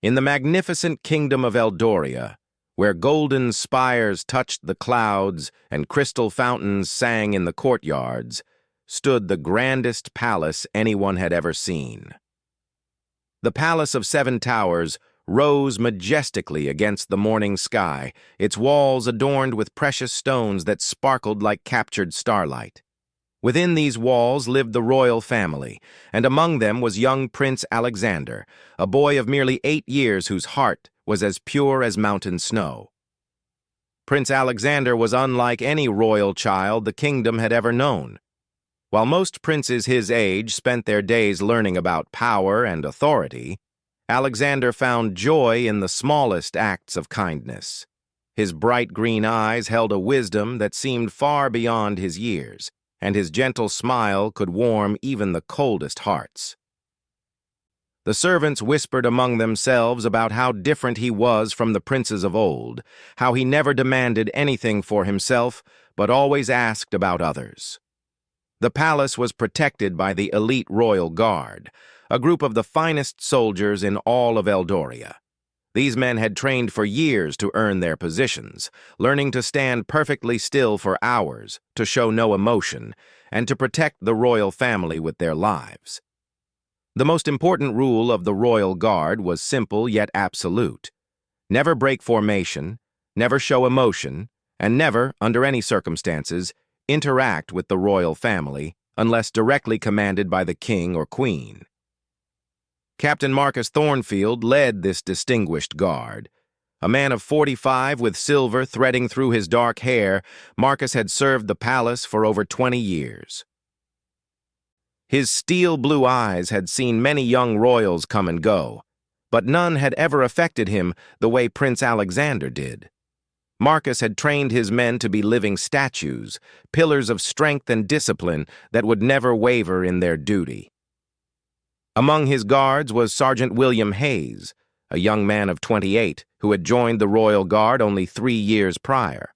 In the magnificent kingdom of Eldoria, where golden spires touched the clouds and crystal fountains sang in the courtyards, stood the grandest palace anyone had ever seen. The Palace of Seven Towers rose majestically against the morning sky, its walls adorned with precious stones that sparkled like captured starlight. Within these walls lived the royal family, and among them was young Prince Alexander, a boy of merely 8 years whose heart was as pure as mountain snow. Prince Alexander was unlike any royal child the kingdom had ever known. While most princes his age spent their days learning about power and authority, Alexander found joy in the smallest acts of kindness. His bright green eyes held a wisdom that seemed far beyond his years, and his gentle smile could warm even the coldest hearts. The servants whispered among themselves about how different he was from the princes of old, how he never demanded anything for himself, but always asked about others. The palace was protected by the elite royal guard, a group of the finest soldiers in all of Eldoria. These men had trained for years to earn their positions, learning to stand perfectly still for hours, to show no emotion, and to protect the royal family with their lives. The most important rule of the royal guard was simple yet absolute. Never break formation, never show emotion, and never, under any circumstances, interact with the royal family unless directly commanded by the king or queen. Captain Marcus Thornfield led this distinguished guard. A man of 45 with silver threading through his dark hair, Marcus had served the palace for over 20 years. His steel blue eyes had seen many young royals come and go, but none had ever affected him the way Prince Alexander did. Marcus had trained his men to be living statues, pillars of strength and discipline that would never waver in their duty. Among his guards was Sergeant William Hayes, a young man of 28 who had joined the Royal Guard only 3 years prior.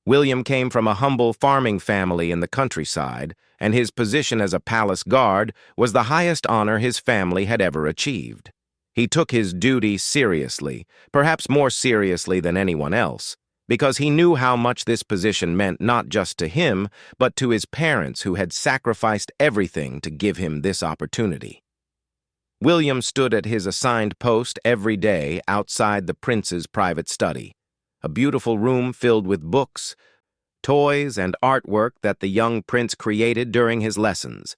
William came from a humble farming family in the countryside, and his position as a palace guard was the highest honor his family had ever achieved. He took his duty seriously, perhaps more seriously than anyone else, because he knew how much this position meant not just to him, but to his parents who had sacrificed everything to give him this opportunity. William stood at his assigned post every day outside the prince's private study, a beautiful room filled with books, toys, and artwork that the young prince created during his lessons.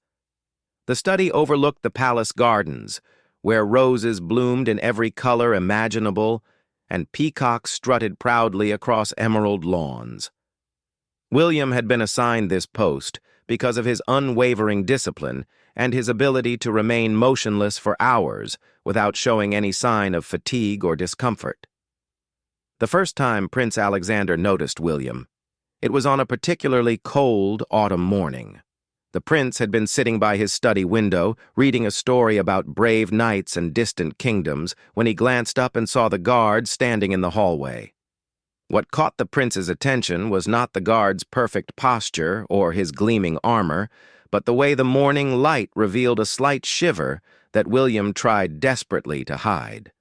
The study overlooked the palace gardens, where roses bloomed in every color imaginable and peacocks strutted proudly across emerald lawns. William had been assigned this post because of his unwavering discipline and his ability to remain motionless for hours without showing any sign of fatigue or discomfort. The first time Prince Alexander noticed William, it was on a particularly cold autumn morning. The prince had been sitting by his study window, reading a story about brave knights and distant kingdoms, when he glanced up and saw the guard standing in the hallway. What caught the prince's attention was not the guard's perfect posture or his gleaming armor, but the way the morning light revealed a slight shiver that William tried desperately to hide.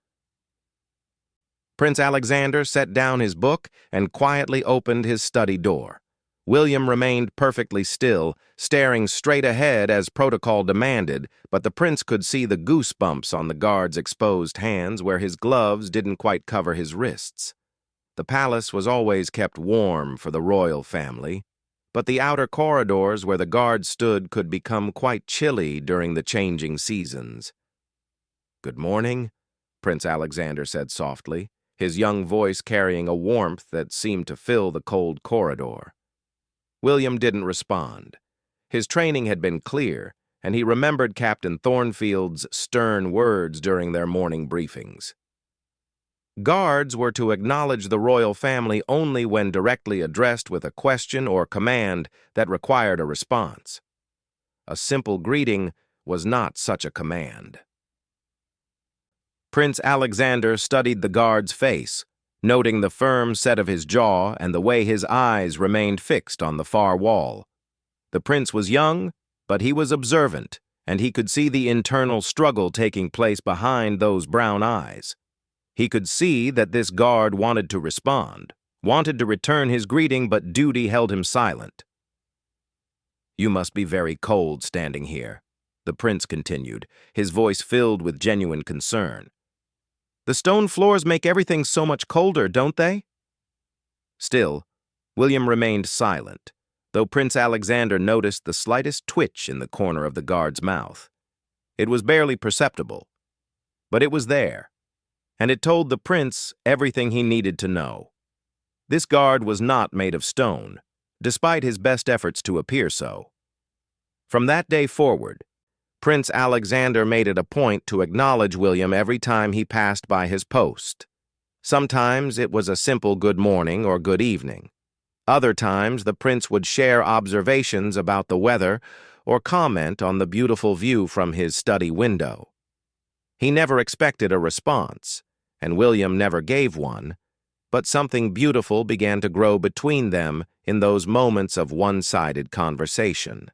Prince Alexander set down his book and quietly opened his study door. William remained perfectly still, staring straight ahead as protocol demanded, but the prince could see the goosebumps on the guard's exposed hands where his gloves didn't quite cover his wrists. The palace was always kept warm for the royal family, but the outer corridors where the guard stood could become quite chilly during the changing seasons. "Good morning," Prince Alexander said softly, his young voice carrying a warmth that seemed to fill the cold corridor. William didn't respond. His training had been clear, and he remembered Captain Thornfield's stern words during their morning briefings. Guards were to acknowledge the royal family only when directly addressed with a question or command that required a response. A simple greeting was not such a command. Prince Alexander studied the guard's face, noting the firm set of his jaw and the way his eyes remained fixed on the far wall. The prince was young, but he was observant, and he could see the internal struggle taking place behind those brown eyes. He could see that this guard wanted to respond, wanted to return his greeting, but duty held him silent. "You must be very cold standing here," the prince continued, his voice filled with genuine concern. "The stone floors make everything so much colder, don't they?" Still, William remained silent, though Prince Alexander noticed the slightest twitch in the corner of the guard's mouth. It was barely perceptible, but it was there, and it told the prince everything he needed to know. This guard was not made of stone, despite his best efforts to appear so. From that day forward, Prince Alexander made it a point to acknowledge William every time he passed by his post. Sometimes it was a simple good morning or good evening. Other times the prince would share observations about the weather or comment on the beautiful view from his study window. He never expected a response, and William never gave one, but something beautiful began to grow between them in those moments of one-sided conversation.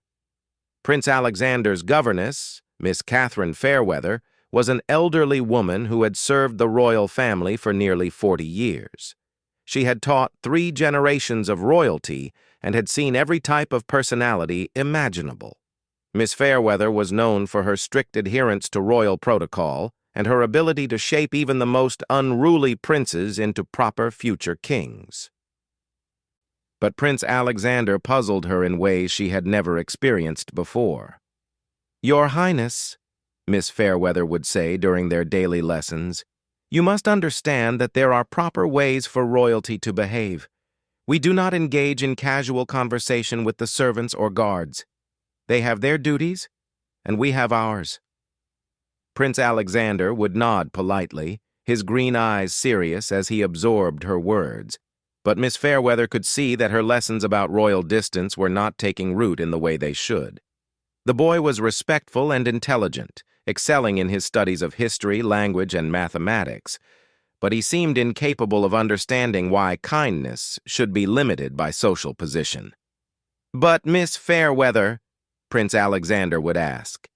Prince Alexander's governess, Miss Catherine Fairweather, was an elderly woman who had served the royal family for nearly 40 years. She had taught 3 generations of royalty and had seen every type of personality imaginable. Miss Fairweather was known for her strict adherence to royal protocol and her ability to shape even the most unruly princes into proper future kings. But Prince Alexander puzzled her in ways she had never experienced before. "Your Highness," Miss Fairweather would say during their daily lessons, "you must understand that there are proper ways for royalty to behave. We do not engage in casual conversation with the servants or guards. They have their duties, and we have ours." Prince Alexander would nod politely, his green eyes serious as he absorbed her words, but Miss Fairweather could see that her lessons about royal distance were not taking root in the way they should. The boy was respectful and intelligent, excelling in his studies of history, language, and mathematics, but he seemed incapable of understanding why kindness should be limited by social position. "But, Miss Fairweather," Prince Alexander would ask,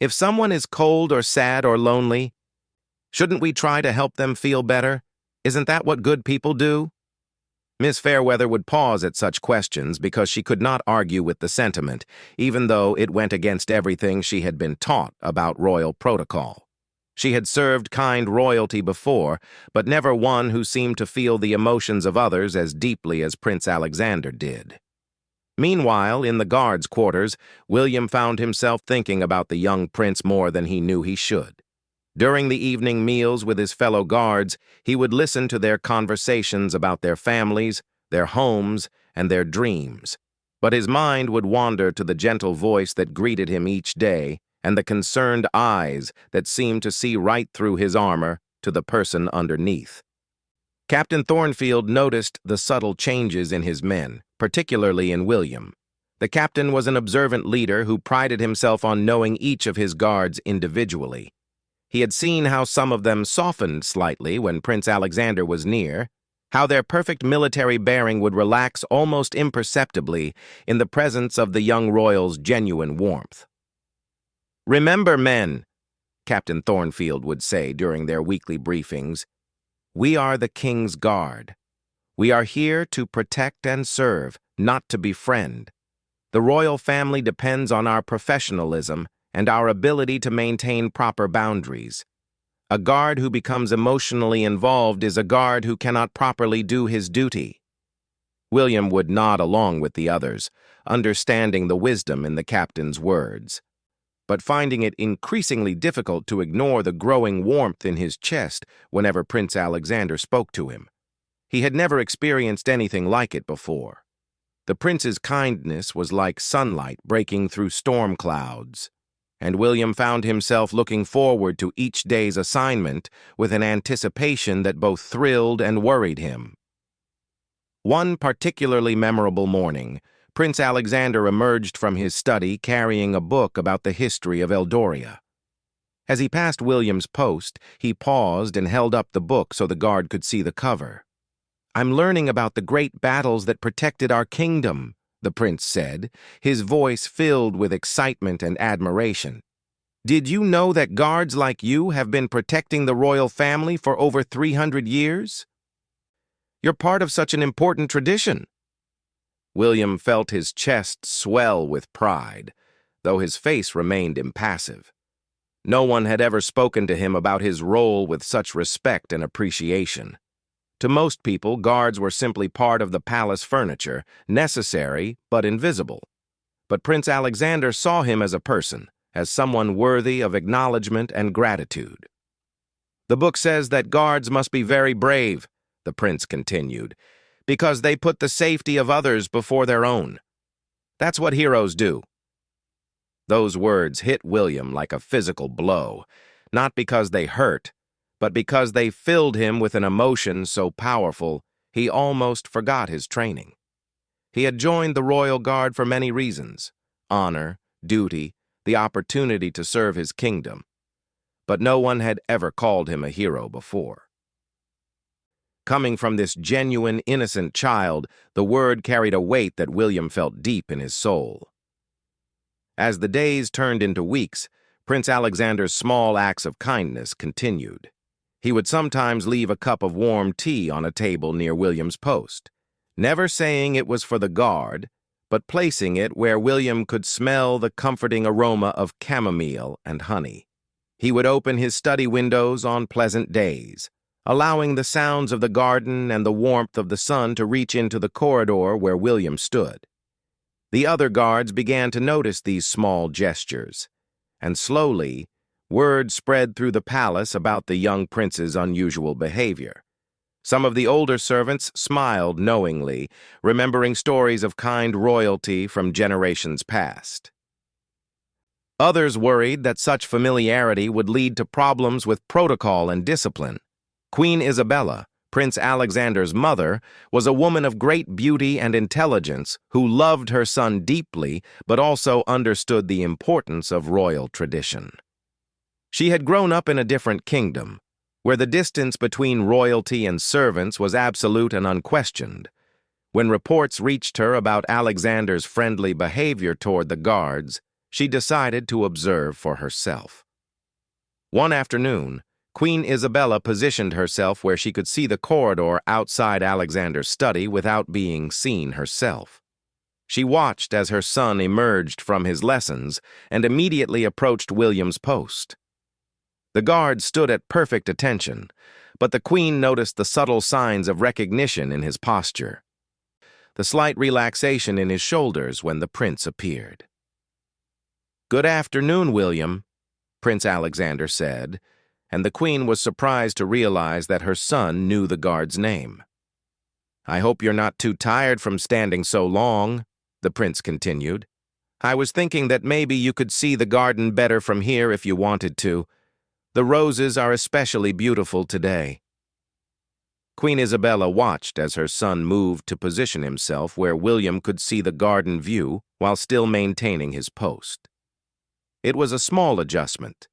"if someone is cold or sad or lonely, shouldn't we try to help them feel better? Isn't that what good people do?" Miss Fairweather would pause at such questions because she could not argue with the sentiment, even though it went against everything she had been taught about royal protocol. She had served kind royalty before, but never one who seemed to feel the emotions of others as deeply as Prince Alexander did. Meanwhile, in the guards' quarters, William found himself thinking about the young prince more than he knew he should. During the evening meals with his fellow guards, he would listen to their conversations about their families, their homes, and their dreams. But his mind would wander to the gentle voice that greeted him each day and the concerned eyes that seemed to see right through his armor to the person underneath. Captain Thornfield noticed the subtle changes in his men, particularly in William. The captain was an observant leader who prided himself on knowing each of his guards individually. He had seen how some of them softened slightly when Prince Alexander was near, how their perfect military bearing would relax almost imperceptibly in the presence of the young royal's genuine warmth. "Remember, men," Captain Thornfield would say during their weekly briefings, "we are the King's Guard. We are here to protect and serve, not to befriend. The royal family depends on our professionalism and our ability to maintain proper boundaries. A guard who becomes emotionally involved is a guard who cannot properly do his duty." William would nod along with the others, understanding the wisdom in the captain's words, but finding it increasingly difficult to ignore the growing warmth in his chest whenever Prince Alexander spoke to him. He had never experienced anything like it before. The prince's kindness was like sunlight breaking through storm clouds, and William found himself looking forward to each day's assignment with an anticipation that both thrilled and worried him. One particularly memorable morning, Prince Alexander emerged from his study carrying a book about the history of Eldoria. As he passed William's post, he paused and held up the book so the guard could see the cover. "I'm learning about the great battles that protected our kingdom," the prince said, his voice filled with excitement and admiration. Did you know that guards like you have been protecting the royal family for over 300 years? You're part of such an important tradition." William felt his chest swell with pride, though his face remained impassive. No one had ever spoken to him about his role with such respect and appreciation. To most people, guards were simply part of the palace furniture, necessary but invisible. But Prince Alexander saw him as a person, as someone worthy of acknowledgement and gratitude. "The book says that guards must be very brave," the prince continued, "because they put the safety of others before their own. That's what heroes do." Those words hit William like a physical blow, not because they hurt, but because they filled him with an emotion so powerful he almost forgot his training. He had joined the royal guard for many reasons: honor, duty, the opportunity to serve his kingdom. But no one had ever called him a hero before. Coming from this genuine, innocent child, the word carried a weight that William felt deep in his soul. As the days turned into weeks, Prince Alexander's small acts of kindness continued. He would sometimes leave a cup of warm tea on a table near William's post, never saying it was for the guard, but placing it where William could smell the comforting aroma of chamomile and honey. He would open his study windows on pleasant days, allowing the sounds of the garden and the warmth of the sun to reach into the corridor where William stood. The other guards began to notice these small gestures, and slowly, word spread through the palace about the young prince's unusual behavior. Some of the older servants smiled knowingly, remembering stories of kind royalty from generations past. Others worried that such familiarity would lead to problems with protocol and discipline. Queen Isabella, Prince Alexander's mother, was a woman of great beauty and intelligence who loved her son deeply but also understood the importance of royal tradition. She had grown up in a different kingdom, where the distance between royalty and servants was absolute and unquestioned. When reports reached her about Alexander's friendly behavior toward the guards, she decided to observe for herself. One afternoon, Queen Isabella positioned herself where she could see the corridor outside Alexander's study without being seen herself. She watched as her son emerged from his lessons and immediately approached William's post. The guard stood at perfect attention, but the queen noticed the subtle signs of recognition in his posture, the slight relaxation in his shoulders when the prince appeared. "Good afternoon, William," Prince Alexander said, and the queen was surprised to realize that her son knew the guard's name. "I hope you're not too tired from standing so long," the prince continued. "I was thinking that maybe you could see the garden better from here if you wanted to. The roses are especially beautiful today." Queen Isabella watched as her son moved to position himself where William could see the garden view while still maintaining his post. It was a small adjustment,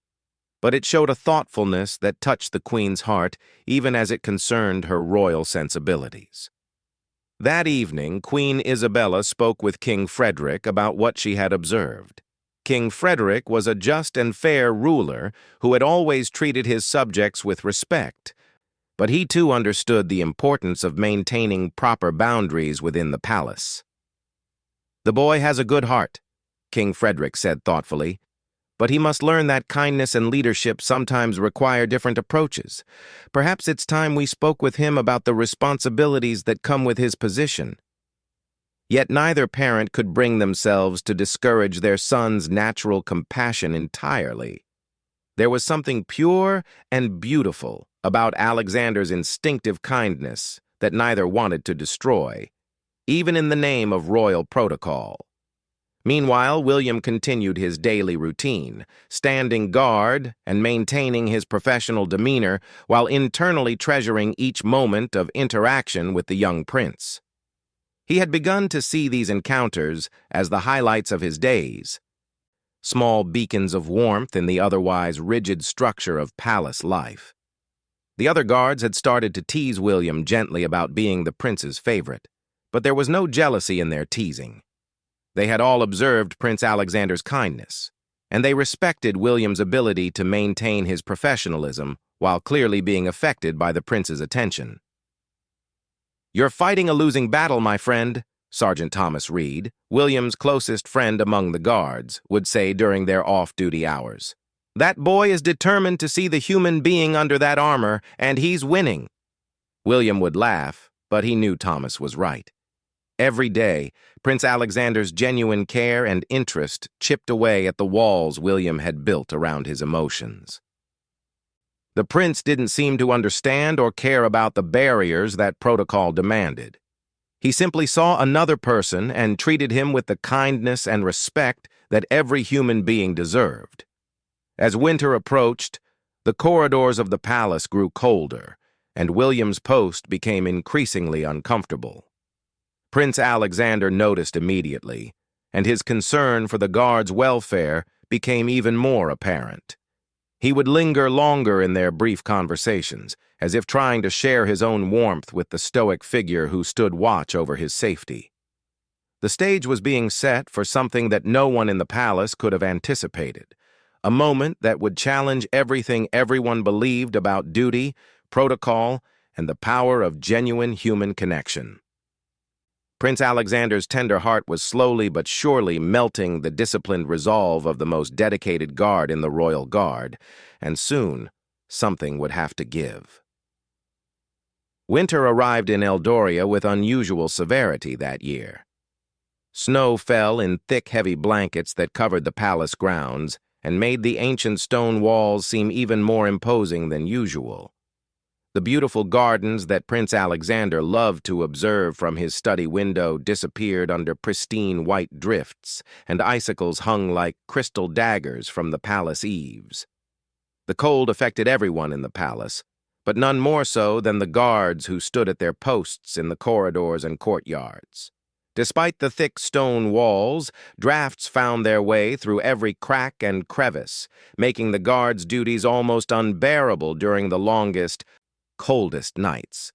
but it showed a thoughtfulness that touched the queen's heart even as it concerned her royal sensibilities. That evening, Queen Isabella spoke with King Frederick about what she had observed. King Frederick was a just and fair ruler who had always treated his subjects with respect, but he too understood the importance of maintaining proper boundaries within the palace. "The boy has a good heart," King Frederick said thoughtfully, "but he must learn that kindness and leadership sometimes require different approaches. Perhaps it's time we spoke with him about the responsibilities that come with his position." Yet neither parent could bring themselves to discourage their son's natural compassion entirely. There was something pure and beautiful about Alexander's instinctive kindness that neither wanted to destroy, even in the name of royal protocol. Meanwhile, William continued his daily routine, standing guard and maintaining his professional demeanor while internally treasuring each moment of interaction with the young prince. He had begun to see these encounters as the highlights of his days, small beacons of warmth in the otherwise rigid structure of palace life. The other guards had started to tease William gently about being the prince's favorite, but there was no jealousy in their teasing. They had all observed Prince Alexander's kindness, and they respected William's ability to maintain his professionalism while clearly being affected by the prince's attention. "You're fighting a losing battle, my friend," Sergeant Thomas Reed, William's closest friend among the guards, would say during their off-duty hours. "That boy is determined to see the human being under that armor, and he's winning." William would laugh, but he knew Thomas was right. Every day, Prince Alexander's genuine care and interest chipped away at the walls William had built around his emotions. The prince didn't seem to understand or care about the barriers that protocol demanded. He simply saw another person and treated him with the kindness and respect that every human being deserved. As winter approached, the corridors of the palace grew colder, and William's post became increasingly uncomfortable. Prince Alexander noticed immediately, and his concern for the guards' welfare became even more apparent. He would linger longer in their brief conversations, as if trying to share his own warmth with the stoic figure who stood watch over his safety. The stage was being set for something that no one in the palace could have anticipated, a moment that would challenge everything everyone believed about duty, protocol, and the power of genuine human connection. Prince Alexander's tender heart was slowly but surely melting the disciplined resolve of the most dedicated guard in the royal guard, and soon something would have to give. Winter arrived in Eldoria with unusual severity that year. Snow fell in thick, heavy blankets that covered the palace grounds and made the ancient stone walls seem even more imposing than usual. The beautiful gardens that Prince Alexander loved to observe from his study window disappeared under pristine white drifts, and icicles hung like crystal daggers from the palace eaves. The cold affected everyone in the palace, but none more so than the guards who stood at their posts in the corridors and courtyards. Despite the thick stone walls, drafts found their way through every crack and crevice, making the guards' duties almost unbearable during the longest, coldest nights.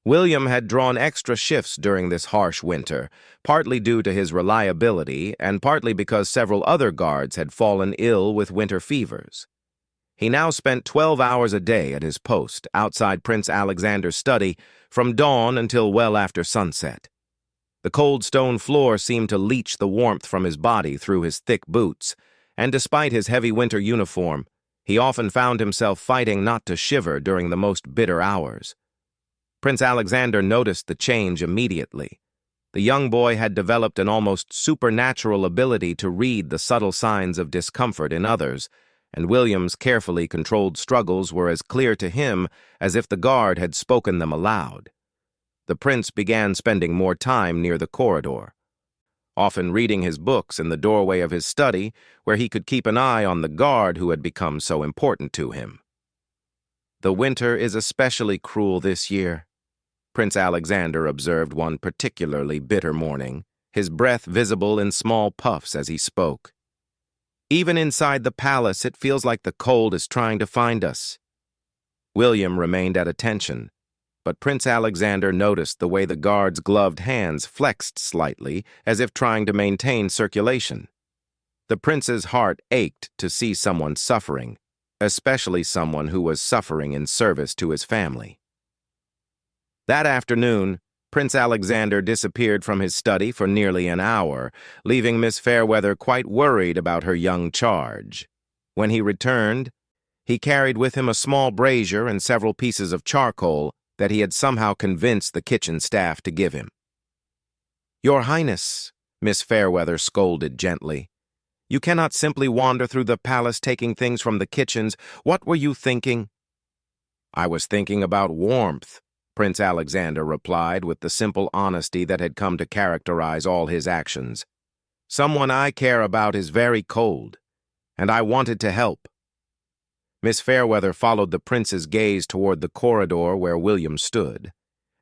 William had drawn extra shifts during this harsh winter, partly due to his reliability and partly because several other guards had fallen ill with winter fevers. He now spent 12 hours a day at his post outside Prince Alexander's study from dawn until well after sunset. The cold stone floor seemed to leach the warmth from his body through his thick boots, and despite his heavy winter uniform, he often found himself fighting not to shiver during the most bitter hours. Prince Alexander noticed the change immediately. The young boy had developed an almost supernatural ability to read the subtle signs of discomfort in others, and William's carefully controlled struggles were as clear to him as if the guard had spoken them aloud. The prince began spending more time near the corridor, often reading his books in the doorway of his study, where he could keep an eye on the guard who had become so important to him. "The winter is especially cruel this year," Prince Alexander observed one particularly bitter morning, his breath visible in small puffs as he spoke. "Even inside the palace, it feels like the cold is trying to find us." William remained at attention, but Prince Alexander noticed the way the guard's gloved hands flexed slightly, as if trying to maintain circulation. The prince's heart ached to see someone suffering, especially someone who was suffering in service to his family. That afternoon, Prince Alexander disappeared from his study for nearly an hour, leaving Miss Fairweather quite worried about her young charge. When he returned, he carried with him a small brazier and several pieces of charcoal that he had somehow convinced the kitchen staff to give him. "Your Highness," Miss Fairweather scolded gently, "you cannot simply wander through the palace taking things from the kitchens. What were you thinking?" "I was thinking about warmth," Prince Alexander replied with the simple honesty that had come to characterize all his actions. "Someone I care about is very cold, and I wanted to help." Miss Fairweather followed the prince's gaze toward the corridor where William stood,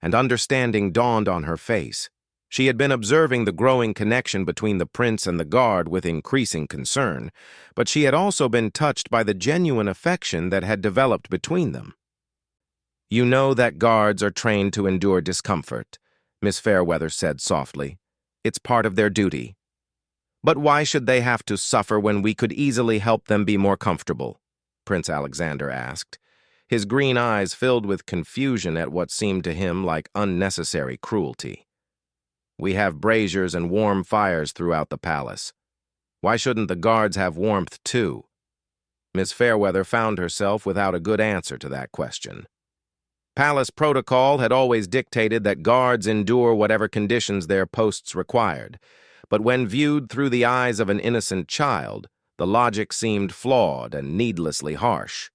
and understanding dawned on her face. She had been observing the growing connection between the prince and the guard with increasing concern, but she had also been touched by the genuine affection that had developed between them. "You know that guards are trained to endure discomfort," Miss Fairweather said softly. "It's part of their duty." But why should they have to suffer when we could easily help them be more comfortable? Prince Alexander asked, his green eyes filled with confusion at what seemed to him like unnecessary cruelty. We have braziers and warm fires throughout the palace. Why shouldn't the guards have warmth too? Miss Fairweather found herself without a good answer to that question. Palace protocol had always dictated that guards endure whatever conditions their posts required, but when viewed through the eyes of an innocent child, the logic seemed flawed and needlessly harsh.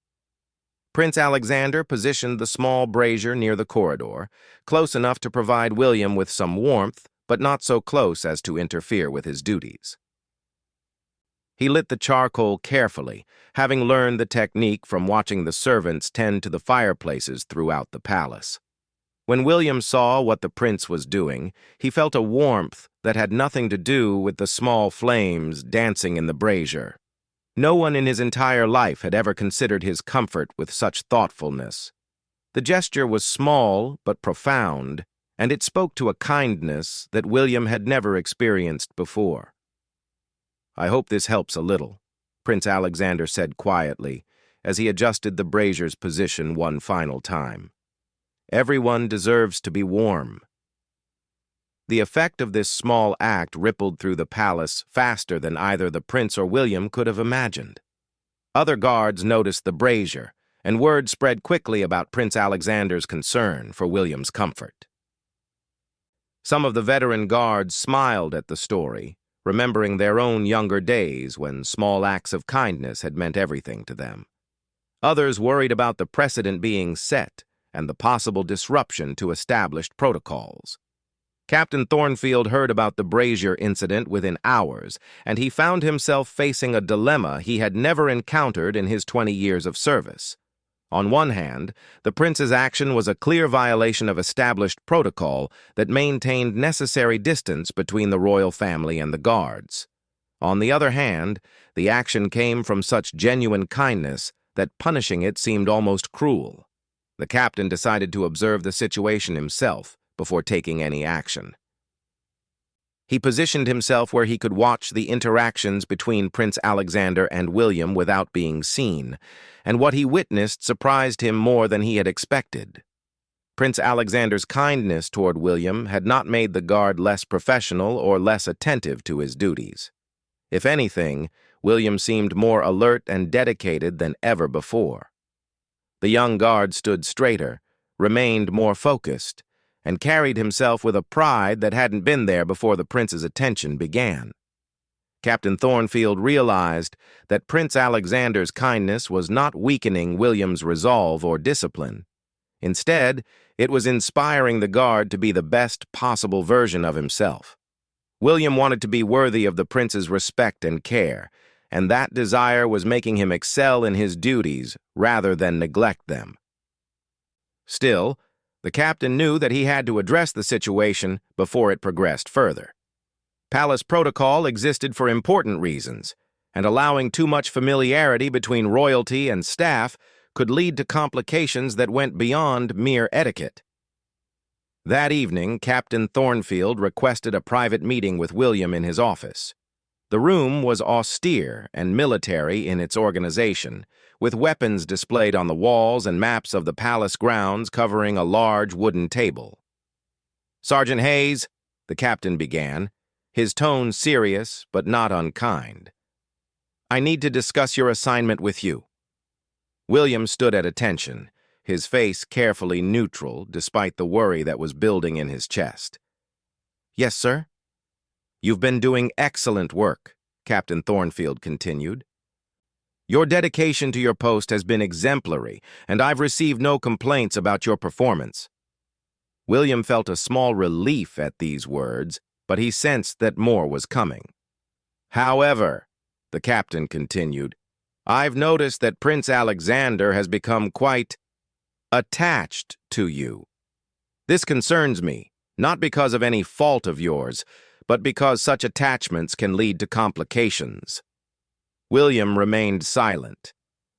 Prince Alexander positioned the small brazier near the corridor, close enough to provide William with some warmth, but not so close as to interfere with his duties. He lit the charcoal carefully, having learned the technique from watching the servants tend to the fireplaces throughout the palace. When William saw what the prince was doing, he felt a warmth that had nothing to do with the small flames dancing in the brazier. No one in his entire life had ever considered his comfort with such thoughtfulness. The gesture was small but profound, and it spoke to a kindness that William had never experienced before. "I hope this helps a little," Prince Alexander said quietly, as he adjusted the brazier's position one final time. "Everyone deserves to be warm." The effect of this small act rippled through the palace faster than either the prince or William could have imagined. Other guards noticed the brazier, and word spread quickly about Prince Alexander's concern for William's comfort. Some of the veteran guards smiled at the story, remembering their own younger days when small acts of kindness had meant everything to them. Others worried about the precedent being set and the possible disruption to established protocols. Captain Thornfield heard about the brazier incident within hours, and he found himself facing a dilemma he had never encountered in his 20 years of service. On one hand, the prince's action was a clear violation of established protocol that maintained necessary distance between the royal family and the guards. On the other hand, the action came from such genuine kindness that punishing it seemed almost cruel. The captain decided to observe the situation himself before taking any action. He positioned himself where he could watch the interactions between Prince Alexander and William without being seen, and what he witnessed surprised him more than he had expected. Prince Alexander's kindness toward William had not made the guard less professional or less attentive to his duties. If anything, William seemed more alert and dedicated than ever before. The young guard stood straighter, remained more focused, and carried himself with a pride that hadn't been there before the prince's attention began. Captain Thornfield realized that Prince Alexander's kindness was not weakening William's resolve or discipline. Instead, it was inspiring the guard to be the best possible version of himself. William wanted to be worthy of the prince's respect and care, and that desire was making him excel in his duties rather than neglect them. Still, the captain knew that he had to address the situation before it progressed further. Palace protocol existed for important reasons, and allowing too much familiarity between royalty and staff could lead to complications that went beyond mere etiquette. That evening, Captain Thornfield requested a private meeting with William in his office. The room was austere and military in its organization, with weapons displayed on the walls and maps of the palace grounds covering a large wooden table. "Sergeant Hayes," the captain began, his tone serious but not unkind. "I need to discuss your assignment with you." William stood at attention, his face carefully neutral despite the worry that was building in his chest. "Yes, sir?" "You've been doing excellent work," Captain Thornfield continued. "Your dedication to your post has been exemplary, and I've received no complaints about your performance." William felt a small relief at these words, but he sensed that more was coming. "However," the captain continued, "I've noticed that Prince Alexander has become quite attached to you. This concerns me, not because of any fault of yours, but because such attachments can lead to complications." William remained silent,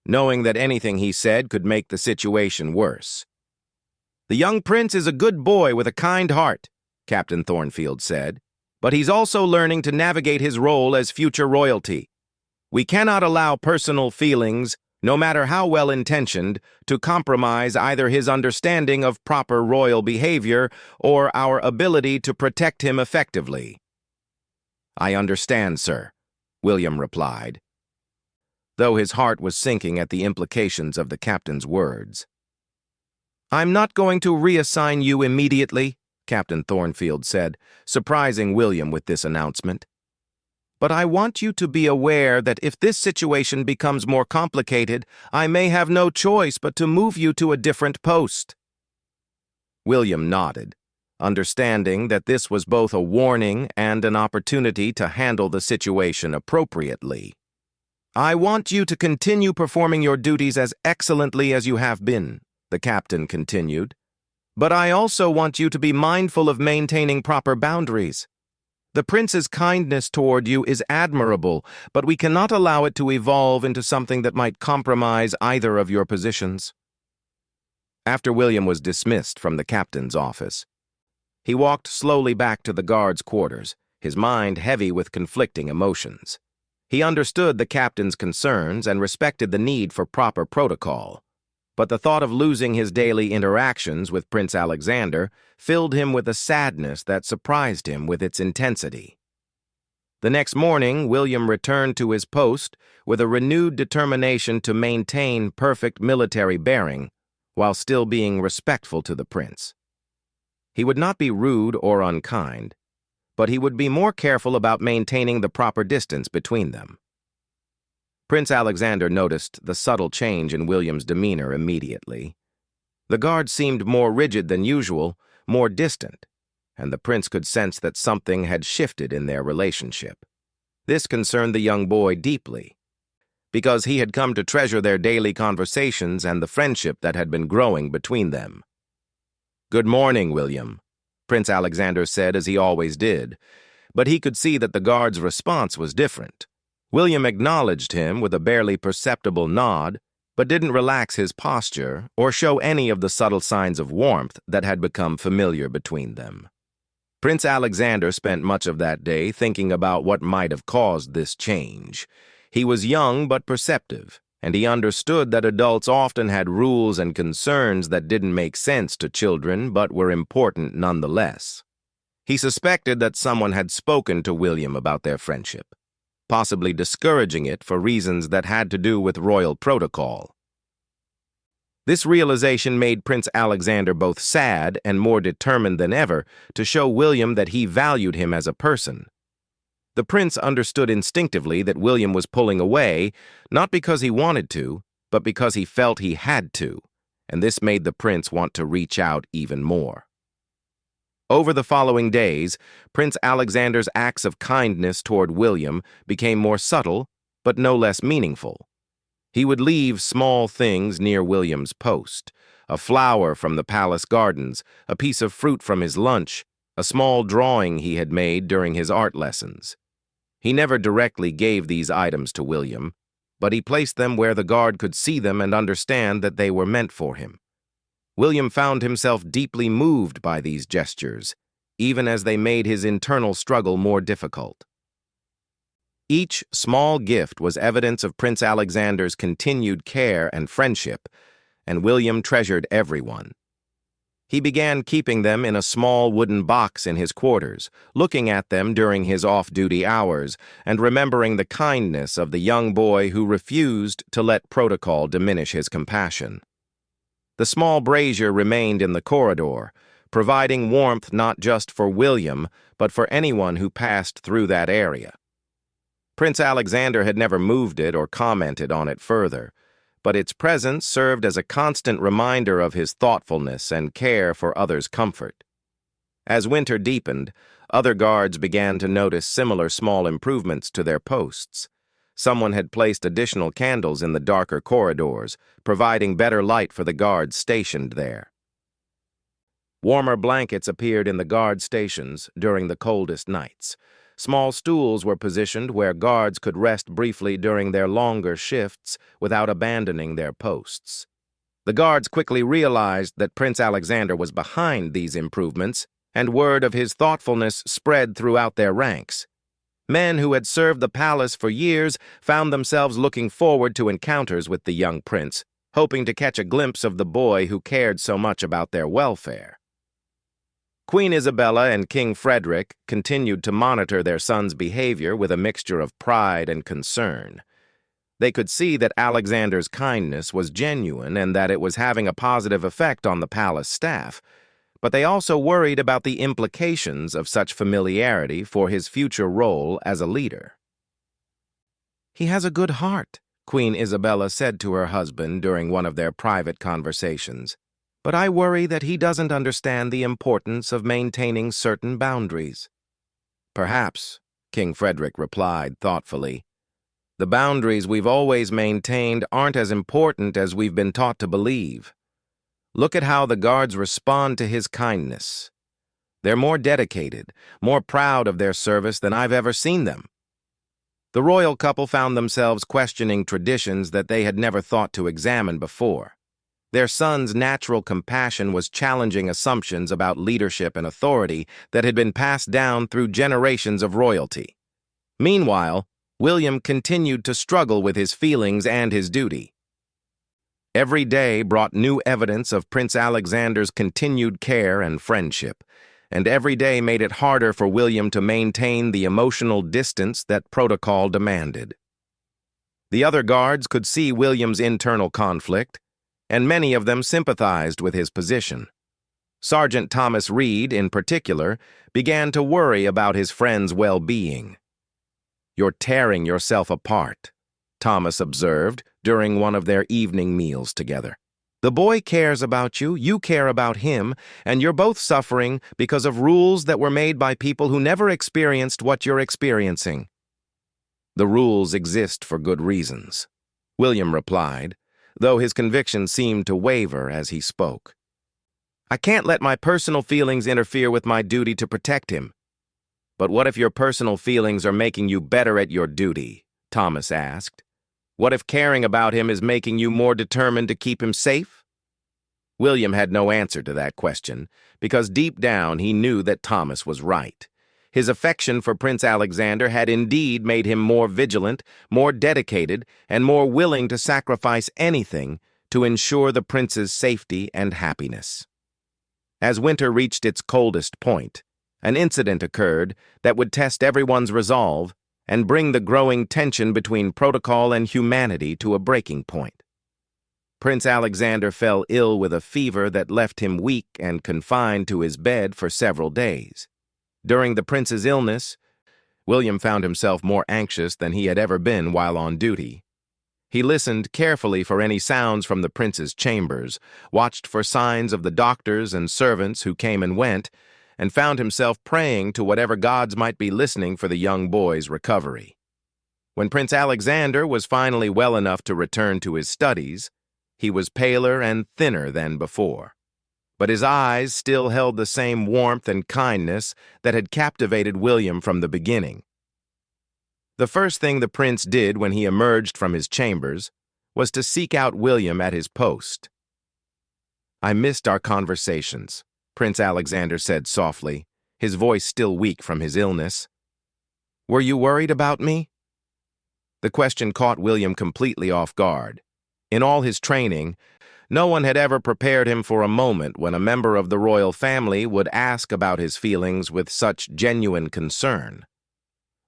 knowing that anything he said could make the situation worse. "The young prince is a good boy with a kind heart," Captain Thornfield said, but he's also learning to navigate his role as future royalty. We cannot allow personal feelings, no matter how well-intentioned, to compromise either his understanding of proper royal behavior or our ability to protect him effectively." "I understand, sir," William replied, though his heart was sinking at the implications of the captain's words. "I'm not going to reassign you immediately," Captain Thornfield said, surprising William with this announcement. "But I want you to be aware that if this situation becomes more complicated, I may have no choice but to move you to a different post." William nodded, understanding that this was both a warning and an opportunity to handle the situation appropriately. "I want you to continue performing your duties as excellently as you have been," the captain continued. "But I also want you to be mindful of maintaining proper boundaries. The prince's kindness toward you is admirable, but we cannot allow it to evolve into something that might compromise either of your positions." After William was dismissed from the captain's office, he walked slowly back to the guards' quarters, his mind heavy with conflicting emotions. He understood the captain's concerns and respected the need for proper protocol, but the thought of losing his daily interactions with Prince Alexander filled him with a sadness that surprised him with its intensity. The next morning, William returned to his post with a renewed determination to maintain perfect military bearing while still being respectful to the prince. He would not be rude or unkind, but he would be more careful about maintaining the proper distance between them. Prince Alexander noticed the subtle change in William's demeanor immediately. The guard seemed more rigid than usual, more distant, and the prince could sense that something had shifted in their relationship. This concerned the young boy deeply, because he had come to treasure their daily conversations and the friendship that had been growing between them. "Good morning, William," Prince Alexander said, as he always did, but he could see that the guard's response was different. William acknowledged him with a barely perceptible nod, but didn't relax his posture or show any of the subtle signs of warmth that had become familiar between them. Prince Alexander spent much of that day thinking about what might have caused this change. He was young but perceptive, and he understood that adults often had rules and concerns that didn't make sense to children but were important nonetheless. He suspected that someone had spoken to William about their friendship, possibly discouraging it for reasons that had to do with royal protocol. This realization made Prince Alexander both sad and more determined than ever to show William that he valued him as a person. The prince understood instinctively that William was pulling away, not because he wanted to, but because he felt he had to, and this made the prince want to reach out even more. Over the following days, Prince Alexander's acts of kindness toward William became more subtle, but no less meaningful. He would leave small things near William's post: a flower from the palace gardens, a piece of fruit from his lunch, a small drawing he had made during his art lessons. He never directly gave these items to William, but he placed them where the guard could see them and understand that they were meant for him. William found himself deeply moved by these gestures, even as they made his internal struggle more difficult. Each small gift was evidence of Prince Alexander's continued care and friendship, and William treasured every one. He began keeping them in a small wooden box in his quarters, looking at them during his off-duty hours, and remembering the kindness of the young boy who refused to let protocol diminish his compassion. The small brazier remained in the corridor, providing warmth not just for William, but for anyone who passed through that area. Prince Alexander had never moved it or commented on it further, but its presence served as a constant reminder of his thoughtfulness and care for others' comfort. As winter deepened, other guards began to notice similar small improvements to their posts. Someone had placed additional candles in the darker corridors, providing better light for the guards stationed there. Warmer blankets appeared in the guard stations during the coldest nights. Small stools were positioned where guards could rest briefly during their longer shifts without abandoning their posts. The guards quickly realized that Prince Alexander was behind these improvements and word of his thoughtfulness spread throughout their ranks. Men who had served the palace for years found themselves looking forward to encounters with the young prince, hoping to catch a glimpse of the boy who cared so much about their welfare. Queen Isabella and King Frederick continued to monitor their son's behavior with a mixture of pride and concern. They could see that Alexander's kindness was genuine and that it was having a positive effect on the palace staff, but they also worried about the implications of such familiarity for his future role as a leader. "He has a good heart," Queen Isabella said to her husband during one of their private conversations, "but I worry that he doesn't understand the importance of maintaining certain boundaries." "Perhaps," King Frederick replied thoughtfully. "The boundaries we've always maintained aren't as important as we've been taught to believe. Look at how the guards respond to his kindness. They're more dedicated, more proud of their service than I've ever seen them." The royal couple found themselves questioning traditions that they had never thought to examine before. Their son's natural compassion was challenging assumptions about leadership and authority that had been passed down through generations of royalty. Meanwhile, William continued to struggle with his feelings and his duty. Every day brought new evidence of Prince Alexander's continued care and friendship, and every day made it harder for William to maintain the emotional distance that protocol demanded. The other guards could see William's internal conflict, and many of them sympathized with his position. Sergeant Thomas Reed, in particular, began to worry about his friend's well-being. "You're tearing yourself apart," Thomas observed during one of their evening meals together. "The boy cares about you, you care about him, and you're both suffering because of rules that were made by people who never experienced what you're experiencing." "The rules exist for good reasons," William replied, though his conviction seemed to waver as he spoke. "I can't let my personal feelings interfere with my duty to protect him." "But what if your personal feelings are making you better at your duty?" Thomas asked. "What if caring about him is making you more determined to keep him safe?" William had no answer to that question, because deep down he knew that Thomas was right. His affection for Prince Alexander had indeed made him more vigilant, more dedicated, and more willing to sacrifice anything to ensure the prince's safety and happiness. As winter reached its coldest point, an incident occurred that would test everyone's resolve and bring the growing tension between protocol and humanity to a breaking point. Prince Alexander fell ill with a fever that left him weak and confined to his bed for several days. During the prince's illness, William found himself more anxious than he had ever been while on duty. He listened carefully for any sounds from the prince's chambers, watched for signs of the doctors and servants who came and went, and found himself praying to whatever gods might be listening for the young boy's recovery. When Prince Alexander was finally well enough to return to his studies, he was paler and thinner than before. But his eyes still held the same warmth and kindness that had captivated William from the beginning. The first thing the prince did when he emerged from his chambers was to seek out William at his post. "I missed our conversations," Prince Alexander said softly, his voice still weak from his illness. "Were you worried about me?" The question caught William completely off guard. In all his training, no one had ever prepared him for a moment when a member of the royal family would ask about his feelings with such genuine concern.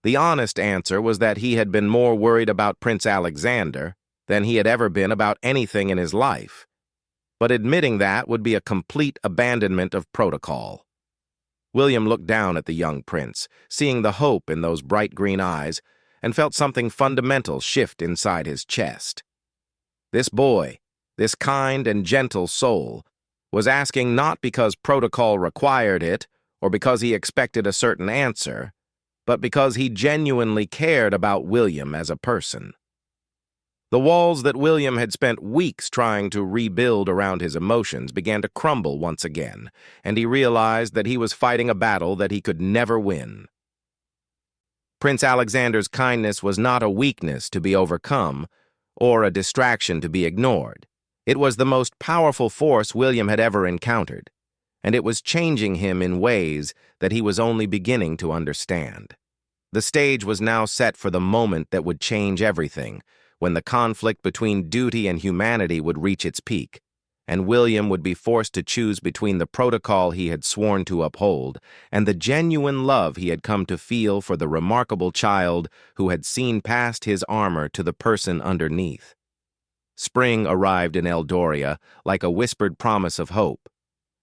The honest answer was that he had been more worried about Prince Alexander than he had ever been about anything in his life. But admitting that would be a complete abandonment of protocol. William looked down at the young prince, seeing the hope in those bright green eyes, and felt something fundamental shift inside his chest. This boy, this kind and gentle soul, was asking not because protocol required it or because he expected a certain answer, but because he genuinely cared about William as a person. The walls that William had spent weeks trying to rebuild around his emotions began to crumble once again, and he realized that he was fighting a battle that he could never win. Prince Alexander's kindness was not a weakness to be overcome or a distraction to be ignored. It was the most powerful force William had ever encountered. and it was changing him in ways that he was only beginning to understand. The stage was now set for the moment that would change everything, when the conflict between duty and humanity would reach its peak, and William would be forced to choose between the protocol he had sworn to uphold and the genuine love he had come to feel for the remarkable child who had seen past his armor to the person underneath. Spring arrived in Eldoria like a whispered promise of hope.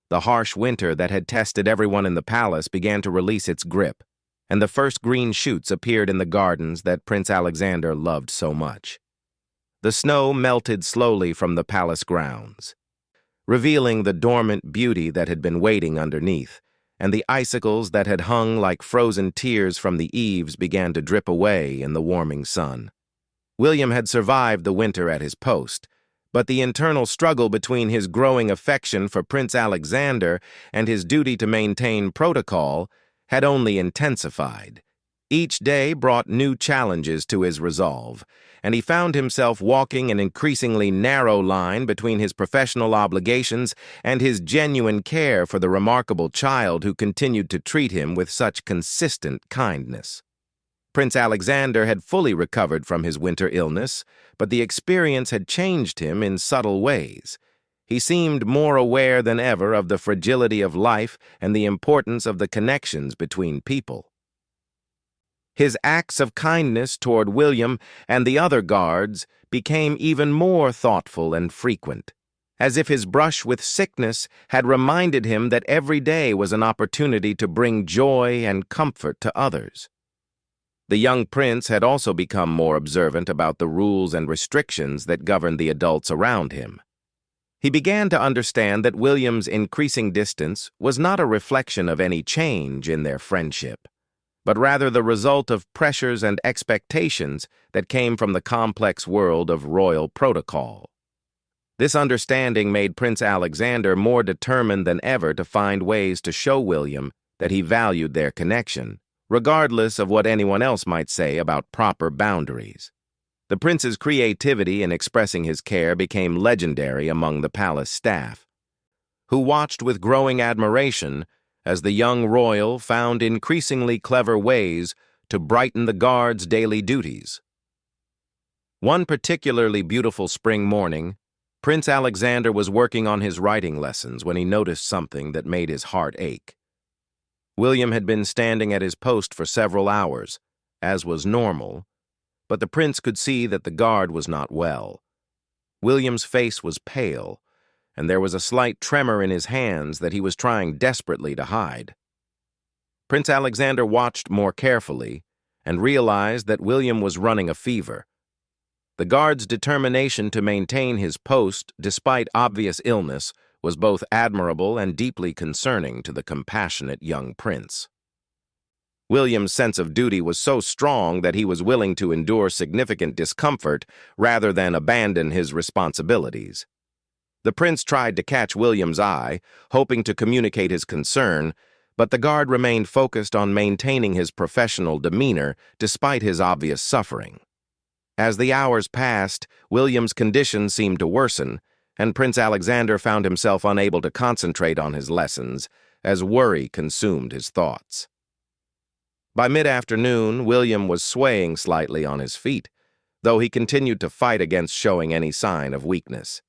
The harsh winter that had tested everyone in the palace began to release its grip, and the first green shoots appeared in the gardens that Prince Alexander loved so much. The snow melted slowly from the palace grounds, revealing the dormant beauty that had been waiting underneath, and the icicles that had hung like frozen tears from the eaves began to drip away in the warming sun. William had survived the winter at his post, but the internal struggle between his growing affection for Prince Alexander and his duty to maintain protocol had only intensified. Each day brought new challenges to his resolve, and he found himself walking an increasingly narrow line between his professional obligations and his genuine care for the remarkable child who continued to treat him with such consistent kindness. Prince Alexander had fully recovered from his winter illness, but the experience had changed him in subtle ways. He seemed more aware than ever of the fragility of life and the importance of the connections between people. His acts of kindness toward William and the other guards became even more thoughtful and frequent, as if his brush with sickness had reminded him that every day was an opportunity to bring joy and comfort to others. The young prince had also become more observant about the rules and restrictions that governed the adults around him. He began to understand that William's increasing distance was not a reflection of any change in their friendship, but rather the result of pressures and expectations that came from the complex world of royal protocol. This understanding made Prince Alexander more determined than ever to find ways to show William that he valued their connection, regardless of what anyone else might say about proper boundaries. The prince's creativity in expressing his care became legendary among the palace staff, who watched with growing admiration as the young royal found increasingly clever ways to brighten the guards' daily duties. One particularly beautiful spring morning, Prince Alexander was working on his writing lessons when he noticed something that made his heart ache. William had been standing at his post for several hours, as was normal, but the prince could see that the guard was not well. William's face was pale, and there was a slight tremor in his hands that he was trying desperately to hide. Prince Alexander watched more carefully and realized that William was running a fever. The guard's determination to maintain his post despite obvious illness was both admirable and deeply concerning to the compassionate young prince. William's sense of duty was so strong that he was willing to endure significant discomfort rather than abandon his responsibilities. The prince tried to catch William's eye, hoping to communicate his concern, but the guard remained focused on maintaining his professional demeanor despite his obvious suffering. As the hours passed, William's condition seemed to worsen, and Prince Alexander found himself unable to concentrate on his lessons as worry consumed his thoughts. By mid-afternoon, William was swaying slightly on his feet, though he continued to fight against showing any sign of weakness.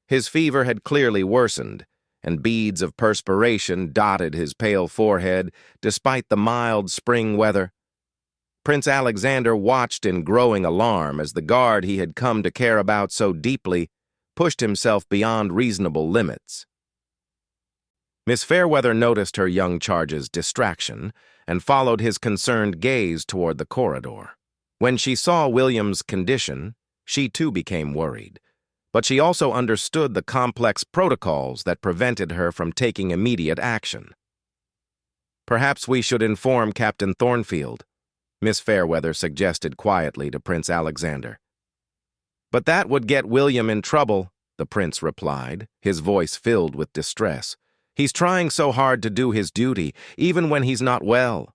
His fever had clearly worsened, and beads of perspiration dotted his pale forehead despite the mild spring weather. Prince Alexander watched in growing alarm as the guard he had come to care about so deeply pushed himself beyond reasonable limits. Miss Fairweather noticed her young charge's distraction and followed his concerned gaze toward the corridor. When she saw William's condition, she too became worried, but she also understood the complex protocols that prevented her from taking immediate action. "Perhaps we should inform Captain Thornfield," Miss Fairweather suggested quietly to Prince Alexander. "But that would get William in trouble," the prince replied, his voice filled with distress. "He's trying so hard to do his duty, even when he's not well."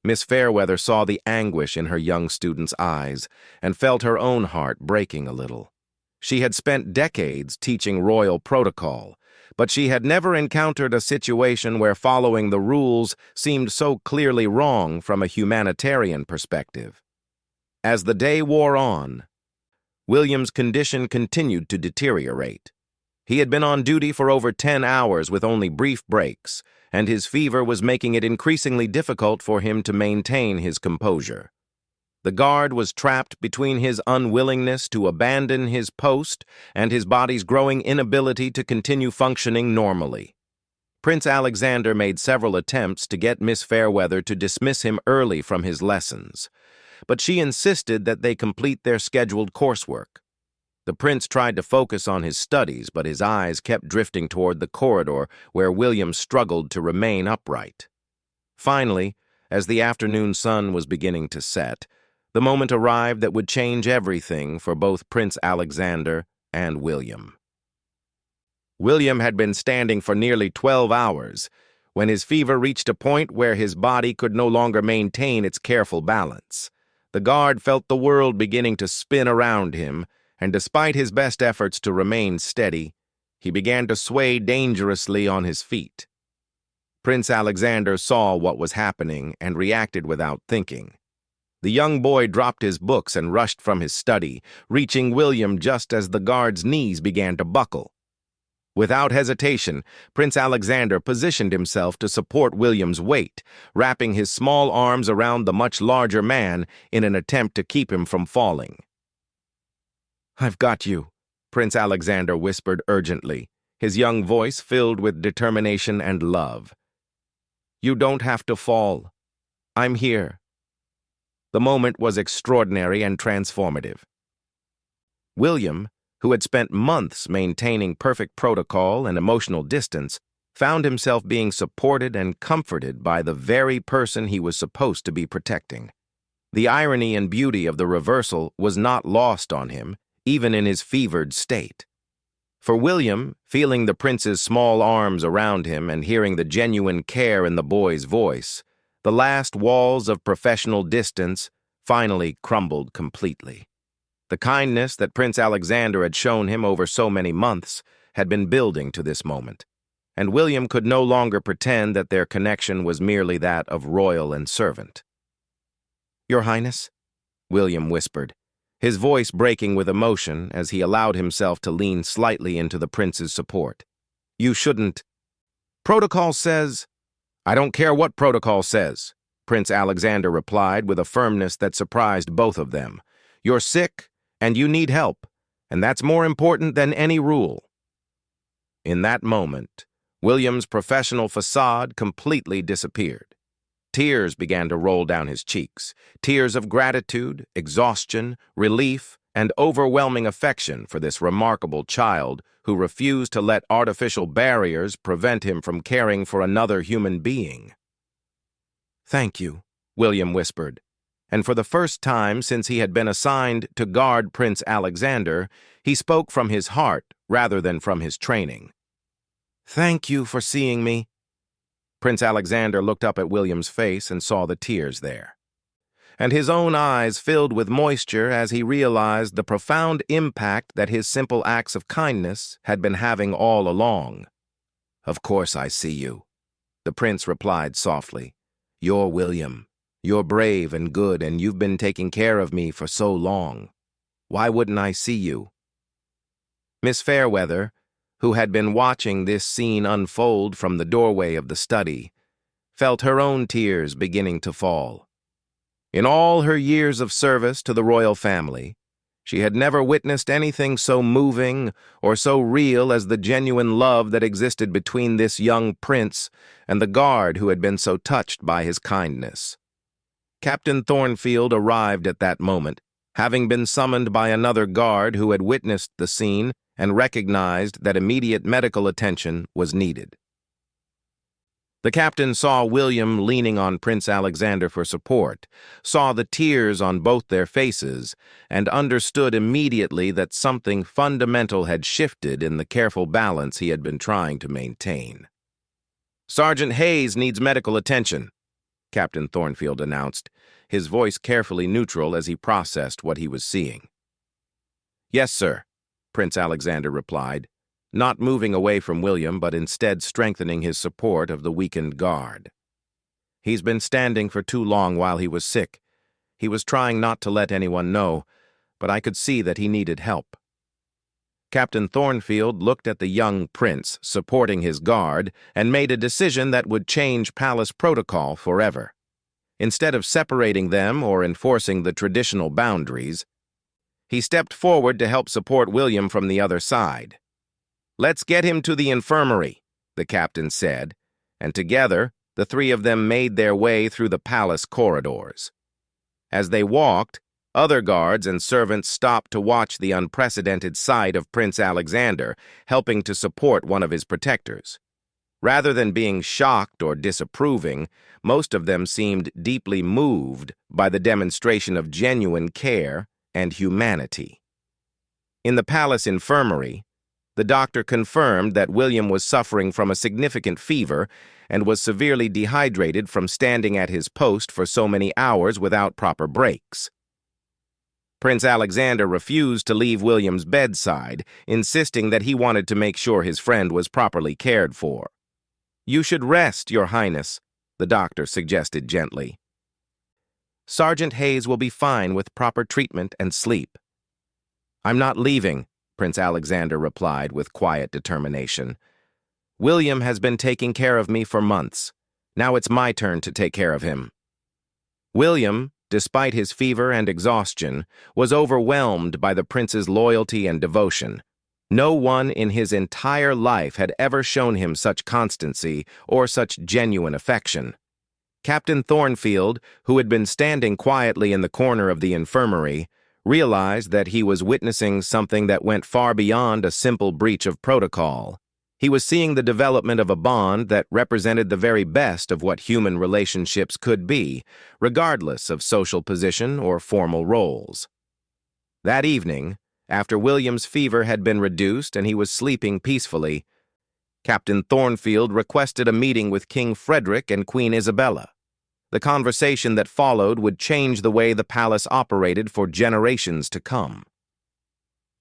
Miss Fairweather saw the anguish in her young student's eyes and felt her own heart breaking a little. She had spent decades teaching royal protocol, but she had never encountered a situation where following the rules seemed so clearly wrong from a humanitarian perspective. As the day wore on, William's condition continued to deteriorate. He had been on duty for over 10 hours with only brief breaks, and his fever was making it increasingly difficult for him to maintain his composure. The guard was trapped between his unwillingness to abandon his post and his body's growing inability to continue functioning normally. Prince Alexander made several attempts to get Miss Fairweather to dismiss him early from his lessons, but she insisted that they complete their scheduled coursework. The prince tried to focus on his studies, but his eyes kept drifting toward the corridor where William struggled to remain upright. Finally, as the afternoon sun was beginning to set, the moment arrived that would change everything for both Prince Alexander and William. William had been standing for nearly 12 hours when his fever reached a point where his body could no longer maintain its careful balance. The guard felt the world beginning to spin around him, and despite his best efforts to remain steady, he began to sway dangerously on his feet. Prince Alexander saw what was happening and reacted without thinking. The young boy dropped his books and rushed from his study, reaching William just as the guard's knees began to buckle. Without hesitation, Prince Alexander positioned himself to support William's weight, wrapping his small arms around the much larger man in an attempt to keep him from falling. "I've got you," Prince Alexander whispered urgently, his young voice filled with determination and love. "You don't have to fall. I'm here." The moment was extraordinary and transformative. William, who had spent months maintaining perfect protocol and emotional distance, found himself being supported and comforted by the very person he was supposed to be protecting. The irony and beauty of the reversal was not lost on him, even in his fevered state. For William, feeling the prince's small arms around him and hearing the genuine care in the boy's voice, the last walls of professional distance finally crumbled completely. The kindness that Prince Alexander had shown him over so many months had been building to this moment, and William could no longer pretend that their connection was merely that of royal and servant. "Your Highness," William whispered, his voice breaking with emotion as he allowed himself to lean slightly into the prince's support. "You shouldn't. Protocol says—" "I don't care what protocol says," Prince Alexander replied with a firmness that surprised both of them. "You're sick, and you need help, and that's more important than any rule." In that moment, William's professional facade completely disappeared. Tears began to roll down his cheeks, tears of gratitude, exhaustion, relief, and overwhelming affection for this remarkable child who refused to let artificial barriers prevent him from caring for another human being. "Thank you," William whispered, and for the first time since he had been assigned to guard Prince Alexander, he spoke from his heart rather than from his training. "Thank you for seeing me." Prince Alexander looked up at William's face and saw the tears there, and his own eyes filled with moisture as he realized the profound impact that his simple acts of kindness had been having all along. "Of course I see you," the prince replied softly. "You're William. You're brave and good, and you've been taking care of me for so long. Why wouldn't I see you?" Miss Fairweather, who had been watching this scene unfold from the doorway of the study, felt her own tears beginning to fall. In all her years of service to the royal family, she had never witnessed anything so moving or so real as the genuine love that existed between this young prince and the guard who had been so touched by his kindness. Captain Thornfield arrived at that moment, having been summoned by another guard who had witnessed the scene and recognized that immediate medical attention was needed. The captain saw William leaning on Prince Alexander for support, saw the tears on both their faces, and understood immediately that something fundamental had shifted in the careful balance he had been trying to maintain. "Sergeant Hayes needs medical attention," Captain Thornfield announced, his voice carefully neutral as he processed what he was seeing. "Yes, sir," Prince Alexander replied. not moving away from William but instead strengthening his support of the weakened guard. "He's been standing for too long while he was sick. He was trying not to let anyone know, but I could see that he needed help." Captain Thornfield looked at the young prince supporting his guard and made a decision that would change palace protocol forever. Instead of separating them or enforcing the traditional boundaries, he stepped forward to help support William from the other side. "Let's get him to the infirmary," the captain said, and together the three of them made their way through the palace corridors. As they walked, other guards and servants stopped to watch the unprecedented sight of Prince Alexander helping to support one of his protectors. Rather than being shocked or disapproving, most of them seemed deeply moved by the demonstration of genuine care and humanity. In the palace infirmary, the doctor confirmed that William was suffering from a significant fever and was severely dehydrated from standing at his post for so many hours without proper breaks. Prince Alexander refused to leave William's bedside, insisting that he wanted to make sure his friend was properly cared for. "You should rest, Your Highness," the doctor suggested gently. "Sergeant Hayes will be fine with proper treatment and sleep." "I'm not leaving," Prince Alexander replied with quiet determination. "William has been taking care of me for months. Now it's my turn to take care of him." William, despite his fever and exhaustion, was overwhelmed by the prince's loyalty and devotion. No one in his entire life had ever shown him such constancy or such genuine affection. Captain Thornfield, who had been standing quietly in the corner of the infirmary, realized that he was witnessing something that went far beyond a simple breach of protocol. He was seeing the development of a bond that represented the very best of what human relationships could be, regardless of social position or formal roles. That evening, after William's fever had been reduced and he was sleeping peacefully, Captain Thornfield requested a meeting with King Frederick and Queen Isabella. The conversation that followed would change the way the palace operated for generations to come.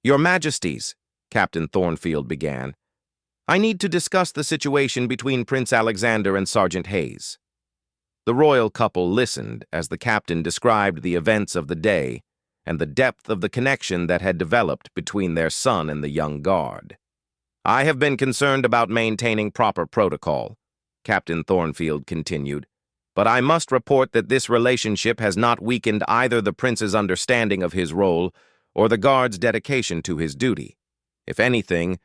"Your Majesties," Captain Thornfield began, "I need to discuss the situation between Prince Alexander and Sergeant Hayes." The royal couple listened as the captain described the events of the day and the depth of the connection that had developed between their son and the young guard. "I have been concerned about maintaining proper protocol," Captain Thornfield continued, "but I must report that this relationship has not weakened either the prince's understanding of his role or the guard's dedication to his duty. If anything,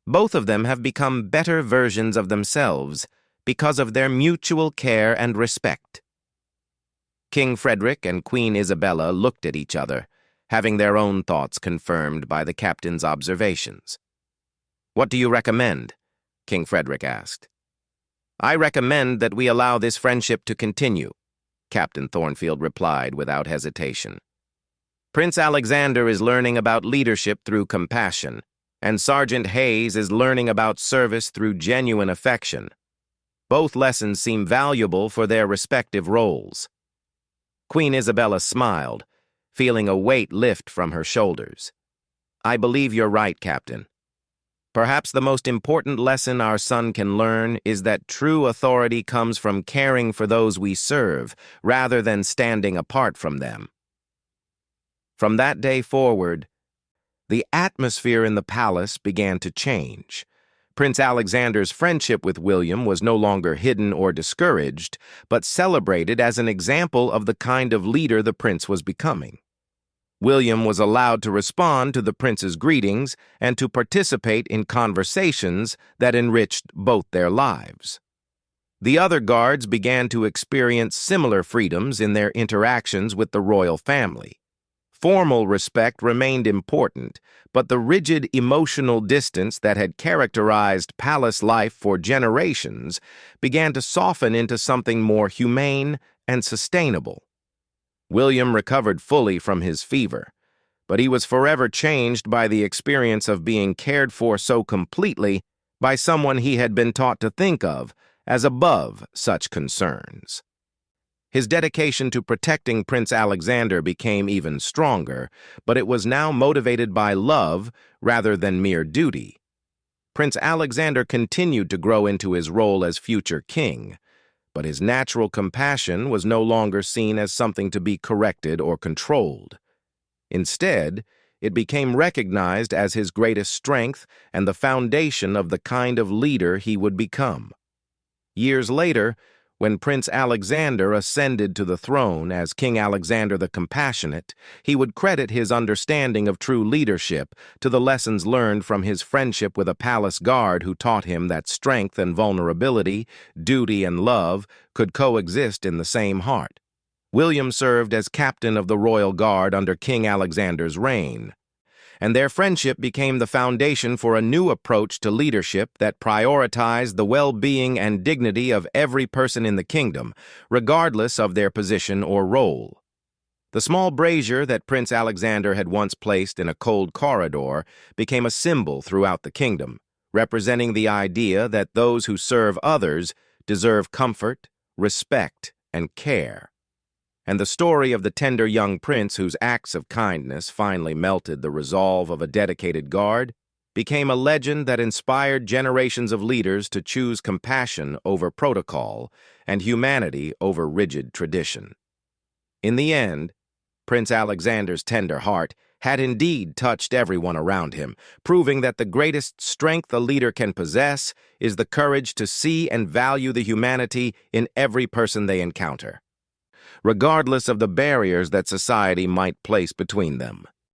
both of them have become better versions of themselves because of their mutual care and respect." King Frederick and Queen Isabella looked at each other, having their own thoughts confirmed by the captain's observations. "What do you recommend?" King Frederick asked. "I recommend that we allow this friendship to continue," Captain Thornfield replied without hesitation. "Prince Alexander is learning about leadership through compassion, and Sergeant Hayes is learning about service through genuine affection. Both lessons seem valuable for their respective roles." Queen Isabella smiled, feeling a weight lift from her shoulders. "I believe you're right, Captain. Perhaps the most important lesson our son can learn is that true authority comes from caring for those we serve, rather than standing apart from them." From that day forward, the atmosphere in the palace began to change. Prince Alexander's friendship with William was no longer hidden or discouraged, but celebrated as an example of the kind of leader the prince was becoming. William was allowed to respond to the prince's greetings and to participate in conversations that enriched both their lives. The other guards began to experience similar freedoms in their interactions with the royal family. Formal respect remained important, but the rigid emotional distance that had characterized palace life for generations began to soften into something more humane and sustainable. William recovered fully from his fever, but he was forever changed by the experience of being cared for so completely by someone he had been taught to think of as above such concerns. His dedication to protecting Prince Alexander became even stronger, but it was now motivated by love rather than mere duty. Prince Alexander continued to grow into his role as future king, but his natural compassion was no longer seen as something to be corrected or controlled. Instead, it became recognized as his greatest strength and the foundation of the kind of leader he would become. Years later, when Prince Alexander ascended to the throne as King Alexander the Compassionate, he would credit his understanding of true leadership to the lessons learned from his friendship with a palace guard who taught him that strength and vulnerability, duty and love could coexist in the same heart. William served as captain of the royal guard under King Alexander's reign, and their friendship became the foundation for a new approach to leadership that prioritized the well-being and dignity of every person in the kingdom, regardless of their position or role. The small brazier that Prince Alexander had once placed in a cold corridor became a symbol throughout the kingdom, representing the idea that those who serve others deserve comfort, respect, and care. And the story of the tender young prince whose acts of kindness finally melted the resolve of a dedicated guard became a legend that inspired generations of leaders to choose compassion over protocol and humanity over rigid tradition. In the end, Prince Alexander's tender heart had indeed touched everyone around him, proving that the greatest strength a leader can possess is the courage to see and value the humanity in every person they encounter, regardless of the barriers that society might place between them.